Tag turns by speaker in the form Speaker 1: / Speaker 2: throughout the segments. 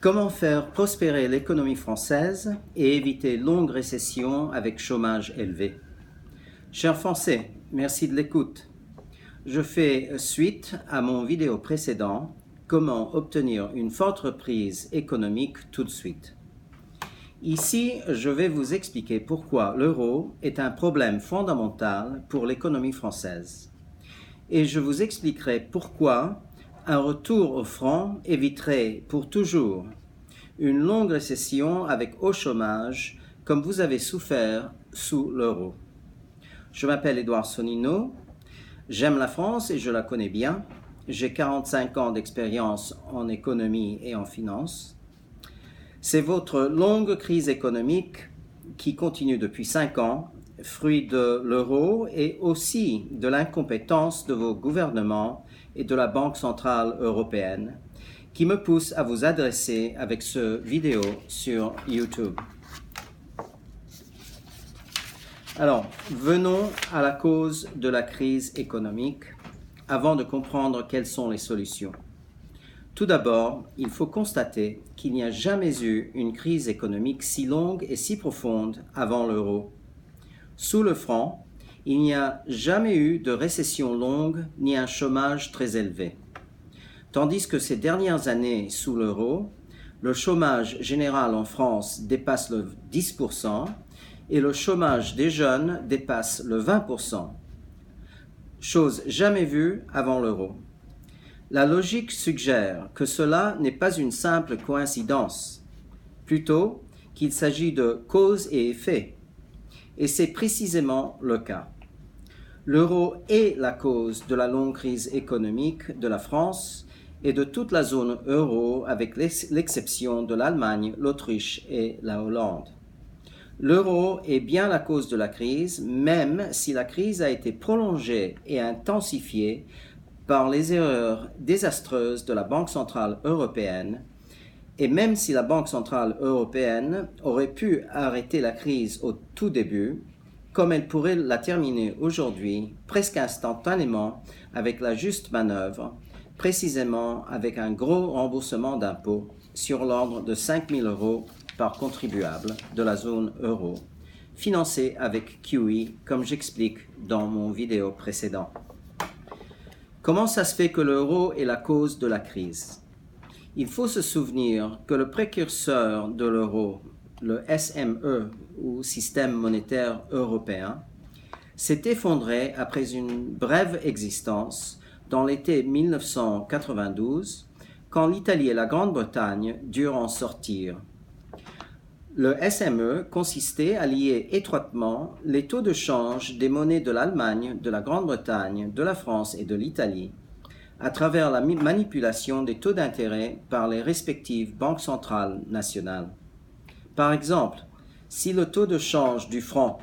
Speaker 1: Comment faire prospérer l'économie française et éviter longue récession avec chômage élevé? Chers Français, merci de l'écoute. Je fais suite à mon vidéo précédent, comment obtenir une forte reprise économique tout de suite. Ici, je vais vous expliquer pourquoi l'euro est un problème fondamental pour l'économie française. Et je vous expliquerai pourquoi un retour au franc éviterait pour toujours une longue récession avec haut chômage comme vous avez souffert sous l'euro. Je m'appelle Édouard Sonnino, j'aime la France et je la connais bien. J'ai 45 ans d'expérience en économie et en finance. C'est votre longue crise économique qui continue depuis 5 ans, fruit de l'euro et aussi de l'incompétence de vos gouvernements et de la Banque centrale européenne, qui me pousse à vous adresser avec ce vidéo sur YouTube. Alors, venons à la cause de la crise économique avant de comprendre quelles sont les solutions. Tout d'abord, il faut constater qu'il n'y a jamais eu une crise économique si longue et si profonde avant l'euro. Sous le franc, il n'y a jamais eu de récession longue ni un chômage très élevé. Tandis que ces dernières années sous l'euro, le chômage général en France dépasse le 10% et le chômage des jeunes dépasse le 20%, chose jamais vue avant l'euro. La logique suggère que cela n'est pas une simple coïncidence, plutôt qu'il s'agit de cause et effet. Et c'est précisément le cas. L'euro est la cause de la longue crise économique de la France et de toute la zone euro avec l'exception de l'Allemagne, l'Autriche et la Hollande. L'euro est bien la cause de la crise, même si la crise a été prolongée et intensifiée par les erreurs désastreuses de la Banque centrale européenne, et même si la Banque centrale européenne aurait pu arrêter la crise au tout début, comme elle pourrait la terminer aujourd'hui, presque instantanément, avec la juste manœuvre, précisément avec un gros remboursement d'impôts sur l'ordre de 5 000 € par contribuable de la zone euro, financé avec QE, comme j'explique dans mon vidéo précédent. Comment ça se fait que l'euro est la cause de la crise? Il faut se souvenir que le précurseur de l'euro, le SME ou Système monétaire européen, s'est effondré après une brève existence dans l'été 1992, quand l'Italie et la Grande-Bretagne durent en sortir. Le SME consistait à lier étroitement les taux de change des monnaies de l'Allemagne, de la Grande-Bretagne, de la France et de l'Italie, à travers la manipulation des taux d'intérêt par les respectives banques centrales nationales. Par exemple, si le taux de change du franc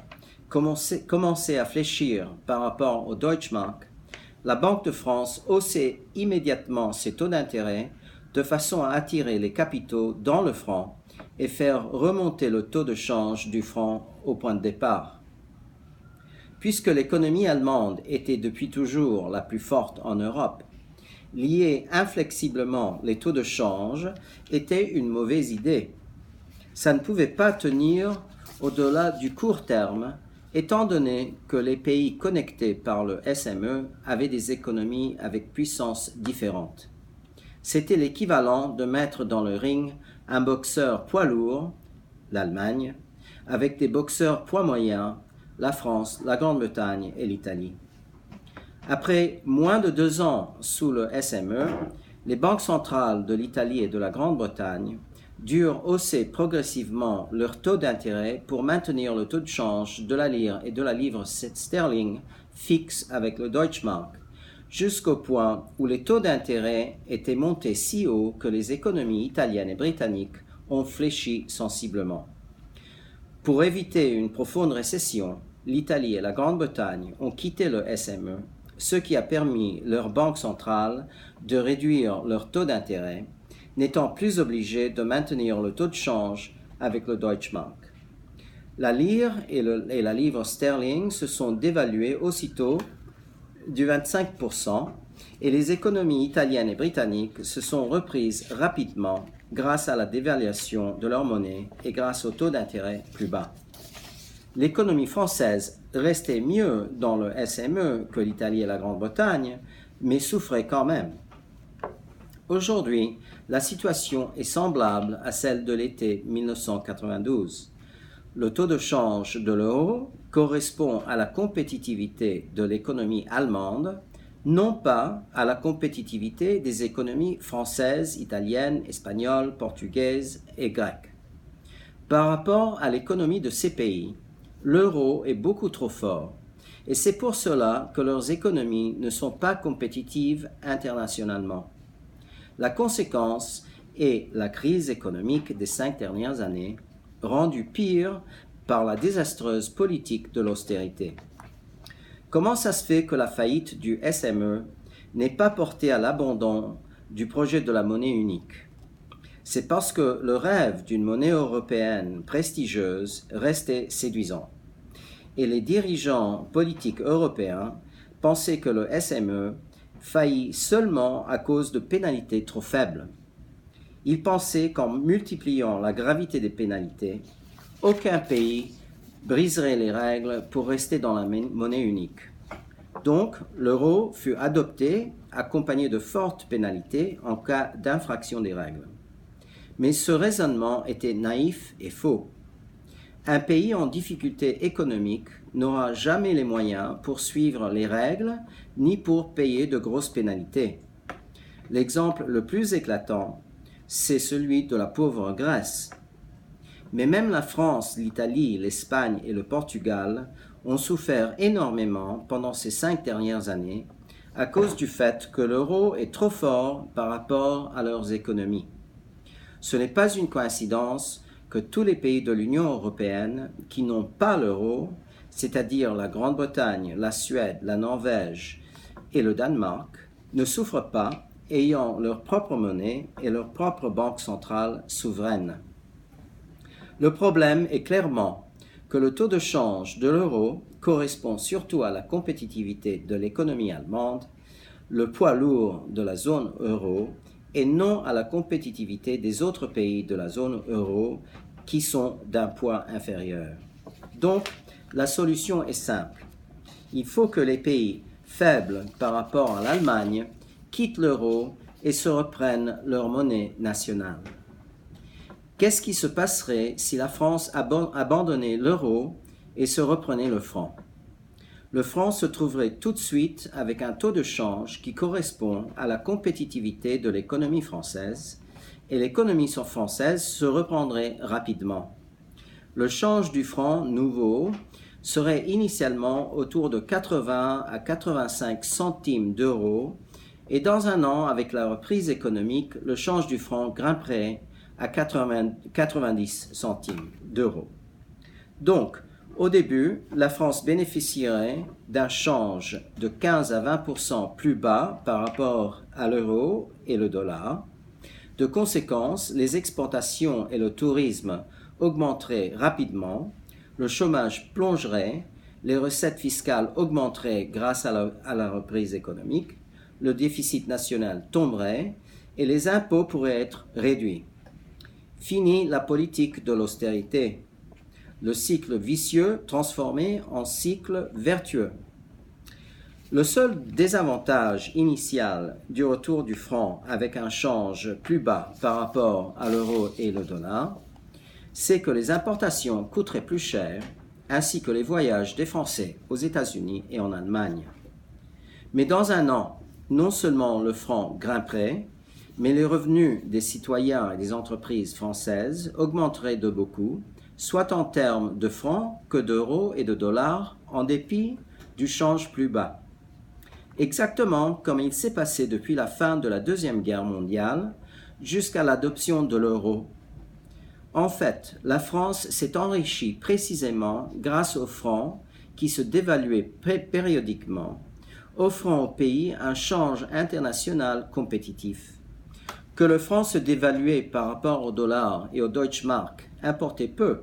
Speaker 1: commençait à fléchir par rapport au Deutschmark, la Banque de France haussait immédiatement ses taux d'intérêt de façon à attirer les capitaux dans le franc et faire remonter le taux de change du franc au point de départ. Puisque l'économie allemande était depuis toujours la plus forte en Europe, lier inflexiblement les taux de change était une mauvaise idée. Ça ne pouvait pas tenir au-delà du court terme, étant donné que les pays connectés par le SME avaient des économies avec puissances différentes. C'était l'équivalent de mettre dans le ring un boxeur poids lourd, l'Allemagne, avec des boxeurs poids moyens, la France, la Grande-Bretagne et l'Italie. Après moins de 2 ans sous le SME, les banques centrales de l'Italie et de la Grande-Bretagne durent hausser progressivement leur taux d'intérêt pour maintenir le taux de change de la lire et de la livre sterling fixe avec le Deutschmark, jusqu'au point où les taux d'intérêt étaient montés si haut que les économies italiennes et britanniques ont fléchi sensiblement. Pour éviter une profonde récession, l'Italie et la Grande-Bretagne ont quitté le SME, ce qui a permis leur banque centrale de réduire leur taux d'intérêt, n'étant plus obligés de maintenir le taux de change avec le Deutschmark. La lire et la livre sterling se sont dévaluées aussitôt du 25% et les économies italiennes et britanniques se sont reprises rapidement grâce à la dévaluation de leur monnaie et grâce au taux d'intérêt plus bas. L'économie française restait mieux dans le SME que l'Italie et la Grande-Bretagne, mais souffrait quand même. Aujourd'hui, la situation est semblable à celle de l'été 1992. Le taux de change de l'euro correspond à la compétitivité de l'économie allemande, non pas à la compétitivité des économies françaises, italiennes, espagnoles, portugaises et grecques. Par rapport à l'économie de ces pays, l'euro est beaucoup trop fort, et c'est pour cela que leurs économies ne sont pas compétitives internationalement. La conséquence est la crise économique des 5 dernières années, rendue pire par la désastreuse politique de l'austérité. Comment ça se fait que la faillite du SME n'est pas portée à l'abandon du projet de la monnaie unique? C'est parce que le rêve d'une monnaie européenne prestigieuse restait séduisant. Et les dirigeants politiques européens pensaient que le SME faillit seulement à cause de pénalités trop faibles. Ils pensaient qu'en multipliant la gravité des pénalités, aucun pays briserait les règles pour rester dans la monnaie unique. Donc, l'euro fut adopté accompagné de fortes pénalités en cas d'infraction des règles. Mais ce raisonnement était naïf et faux. Un pays en difficulté économique n'aura jamais les moyens pour suivre les règles ni pour payer de grosses pénalités. L'exemple le plus éclatant, c'est celui de la pauvre Grèce. Mais même la France, l'Italie, l'Espagne et le Portugal ont souffert énormément pendant ces 5 dernières années à cause du fait que l'euro est trop fort par rapport à leurs économies. Ce n'est pas une coïncidence que tous les pays de l'Union européenne qui n'ont pas l'euro, c'est-à-dire la Grande-Bretagne, la Suède, la Norvège et le Danemark, ne souffrent pas, ayant leur propre monnaie et leur propre banque centrale souveraine. Le problème est clairement que le taux de change de l'euro correspond surtout à la compétitivité de l'économie allemande, le poids lourd de la zone euro, et non à la compétitivité des autres pays de la zone euro qui sont d'un poids inférieur. Donc, la solution est simple. Il faut que les pays faibles par rapport à l'Allemagne quittent l'euro et se reprennent leur monnaie nationale. Qu'est-ce qui se passerait si la France abandonnait l'euro et se reprenait le franc? Le franc se trouverait tout de suite avec un taux de change qui correspond à la compétitivité de l'économie française et l'économie française se reprendrait rapidement. Le change du franc nouveau serait initialement autour de 80 à 85 centimes d'euros et dans un an, avec la reprise économique, le change du franc grimperait à 90 centimes d'euros. Donc, au début, la France bénéficierait d'un change de 15 à 20% plus bas par rapport à l'euro et le dollar. De conséquence, les exportations et le tourisme augmenteraient rapidement, le chômage plongerait, les recettes fiscales augmenteraient grâce à la reprise économique, le déficit national tomberait et les impôts pourraient être réduits. Fini la politique de l'austérité. Le cycle vicieux transformé en cycle vertueux. Le seul désavantage initial du retour du franc avec un change plus bas par rapport à l'euro et le dollar, c'est que les importations coûteraient plus cher, ainsi que les voyages des Français aux États-Unis et en Allemagne. Mais dans un an, non seulement le franc grimperait, mais les revenus des citoyens et des entreprises françaises augmenteraient de beaucoup, soit en termes de francs que d'euros et de dollars, en dépit du change plus bas. Exactement comme il s'est passé depuis la fin de la Deuxième Guerre mondiale jusqu'à l'adoption de l'euro. En fait, la France s'est enrichie précisément grâce au franc qui se dévaluait périodiquement, offrant au pays un change international compétitif. Que le franc se dévaluait par rapport au dollar et au Deutschmark importait peu,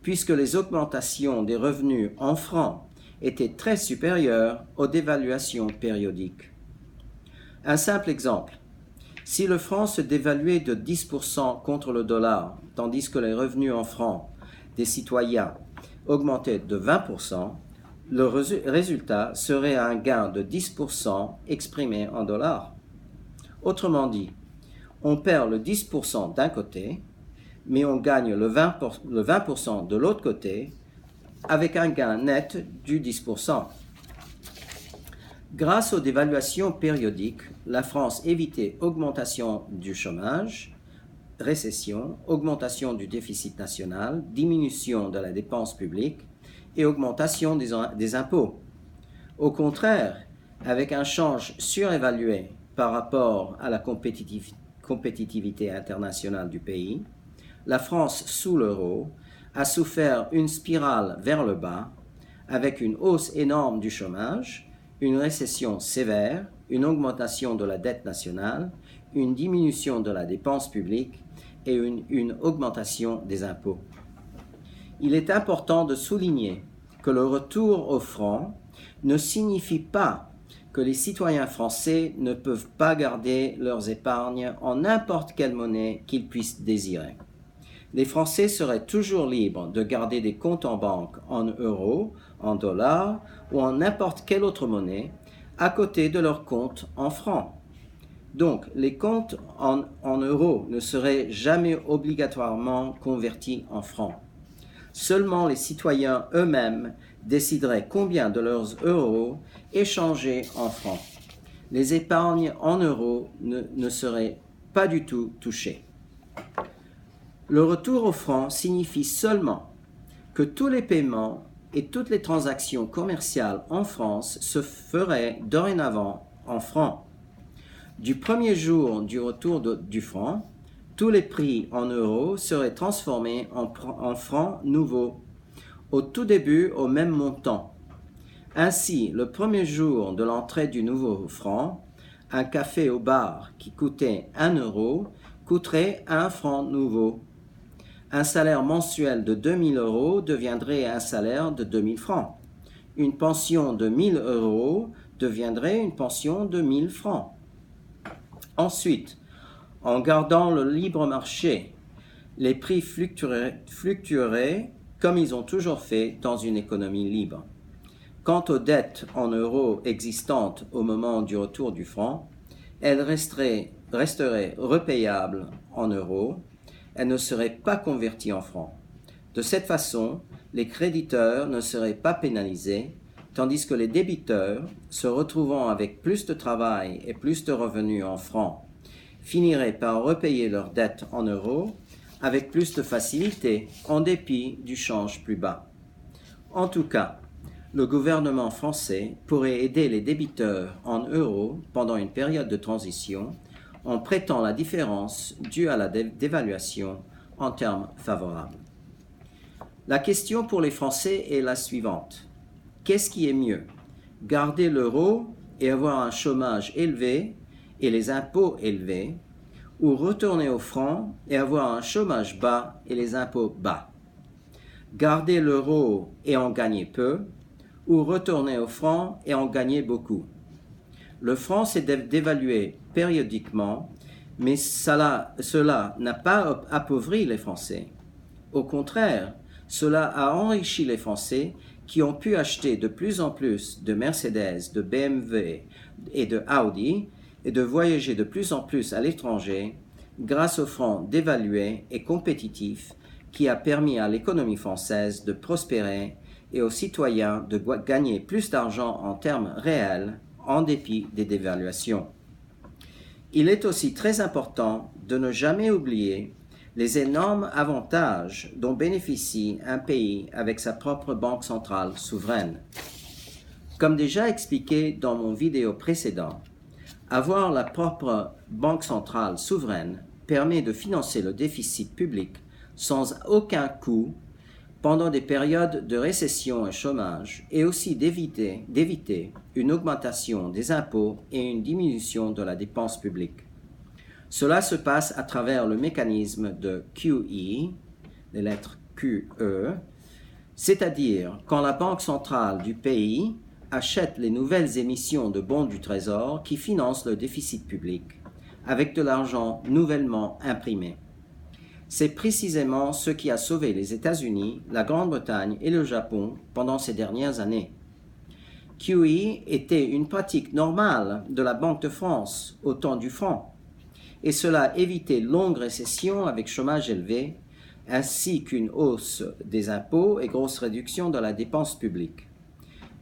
Speaker 1: puisque les augmentations des revenus en francs étaient très supérieures aux dévaluations périodiques. Un simple exemple. Si le franc se dévaluait de 10% contre le dollar, tandis que les revenus en francs des citoyens augmentaient de 20%, le résultat serait un gain de 10% exprimé en dollars. Autrement dit, on perd le 10% d'un côté, mais on gagne le 20% de l'autre côté avec un gain net du 10%. Grâce aux dévaluations périodiques, la France évitait augmentation du chômage, récession, augmentation du déficit national, diminution de la dépense publique et augmentation des impôts. Au contraire, avec un change surévalué par rapport à la compétitivité internationale du pays, la France sous l'euro a souffert une spirale vers le bas avec une hausse énorme du chômage, une récession sévère, une augmentation de la dette nationale, une diminution de la dépense publique et une augmentation des impôts. Il est important de souligner que le retour au franc ne signifie pas que les citoyens français ne peuvent pas garder leurs épargnes en n'importe quelle monnaie qu'ils puissent désirer. Les Français seraient toujours libres de garder des comptes en banque en euros, en dollars ou en n'importe quelle autre monnaie à côté de leurs comptes en francs. Donc, les comptes en euros ne seraient jamais obligatoirement convertis en francs. Seulement les citoyens eux-mêmes décideraient combien de leurs euros échanger en francs. Les épargnes en euros ne seraient pas du tout touchées. Le retour au franc signifie seulement que tous les paiements et toutes les transactions commerciales en France se feraient dorénavant en francs. Du premier jour du retour du franc, tous les prix en euros seraient transformés en francs nouveaux, au tout début au même montant. Ainsi, le premier jour de l'entrée du nouveau franc, un café au bar qui coûtait 1 euro coûterait 1 franc nouveau. Un salaire mensuel de 2000 euros deviendrait un salaire de 2000 francs. Une pension de 1000 euros deviendrait une pension de 1000 francs. Ensuite, en gardant le libre marché, les prix fluctueraient comme ils ont toujours fait dans une économie libre. Quant aux dettes en euros existantes au moment du retour du franc, elles resteraient repayables en euros. Elles ne seraient pas converties en francs. De cette façon, les créditeurs ne seraient pas pénalisés, tandis que les débiteurs, se retrouvant avec plus de travail et plus de revenus en francs, finiraient par repayer leurs dettes en euros avec plus de facilité, en dépit du change plus bas. En tout cas, le gouvernement français pourrait aider les débiteurs en euros pendant une période de transition en prêtant la différence due à la dévaluation en termes favorables. La question pour les Français est la suivante. Qu'est-ce qui est mieux? Garder l'euro et avoir un chômage élevé et les impôts élevés, ou retourner au franc et avoir un chômage bas et les impôts bas? Garder l'euro et en gagner peu, ou retourner au franc et en gagner beaucoup? Le franc s'est dévalué périodiquement, mais cela n'a pas appauvri les Français. Au contraire, cela a enrichi les Français qui ont pu acheter de plus en plus de Mercedes, de BMW et de Audi et de voyager de plus en plus à l'étranger grâce au franc dévalué et compétitif qui a permis à l'économie française de prospérer et aux citoyens de gagner plus d'argent en termes réels en dépit des dévaluations. Il est aussi très important de ne jamais oublier les énormes avantages dont bénéficie un pays avec sa propre banque centrale souveraine. Comme déjà expliqué dans mon vidéo précédent, avoir la propre banque centrale souveraine permet de financer le déficit public sans aucun coût pendant des périodes de récession et chômage, et aussi d'éviter une augmentation des impôts et une diminution de la dépense publique. Cela se passe à travers le mécanisme de QE, les lettres QE, c'est-à-dire quand la Banque centrale du pays achète les nouvelles émissions de bons du Trésor qui financent le déficit public, avec de l'argent nouvellement imprimé. C'est précisément ce qui a sauvé les États-Unis, la Grande-Bretagne et le Japon pendant ces dernières années. QE était une pratique normale de la Banque de France au temps du franc, et cela évitait longues récessions avec chômage élevé, ainsi qu'une hausse des impôts et grosse réduction de la dépense publique.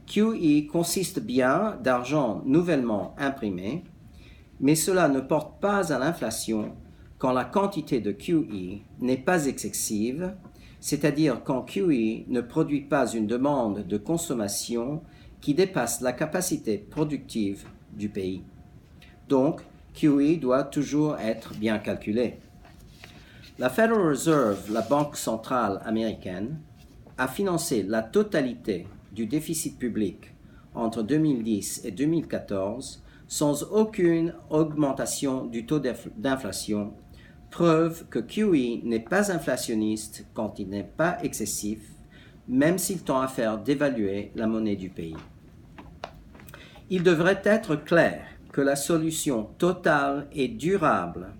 Speaker 1: QE consiste bien d'argent nouvellement imprimé, mais cela ne porte pas à l'inflation quand la quantité de QE n'est pas excessive, c'est-à-dire quand QE ne produit pas une demande de consommation qui dépasse la capacité productive du pays. Donc, QE doit toujours être bien calculé. La Federal Reserve, la banque centrale américaine, a financé la totalité du déficit public entre 2010 et 2014 sans aucune augmentation du taux d'inflation, preuve que QE n'est pas inflationniste quand il n'est pas excessif, même s'il tend à faire dévaluer la monnaie du pays. Il devrait être clair que la solution totale et durable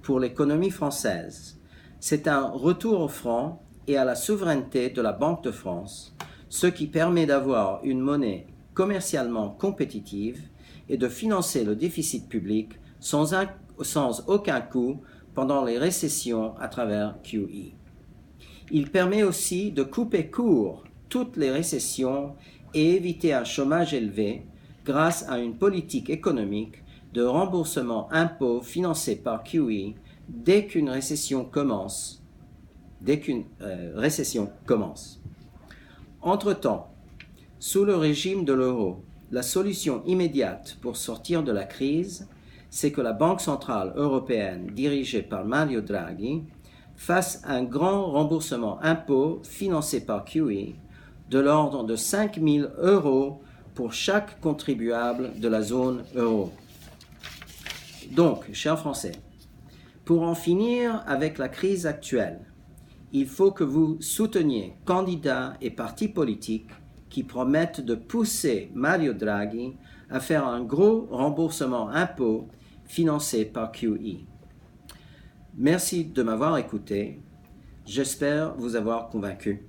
Speaker 1: pour l'économie française, c'est un retour au franc et à la souveraineté de la Banque de France, ce qui permet d'avoir une monnaie commercialement compétitive et de financer le déficit public sans aucun coût pendant les récessions à travers QE. Il permet aussi de couper court toutes les récessions et éviter un chômage élevé grâce à une politique économique de remboursement impôts financée par QE dès qu'une récession commence. Entre-temps, sous le régime de l'euro, la solution immédiate pour sortir de la crise, c'est que la Banque centrale européenne, dirigée par Mario Draghi, fasse un grand remboursement impôt financé par QE de l'ordre de 5 000 € pour chaque contribuable de la zone euro. Donc, chers Français, pour en finir avec la crise actuelle, il faut que vous souteniez candidats et partis politiques qui promettent de pousser Mario Draghi à faire un gros remboursement impôt financé par QE. Merci de m'avoir écouté. J'espère vous avoir convaincu.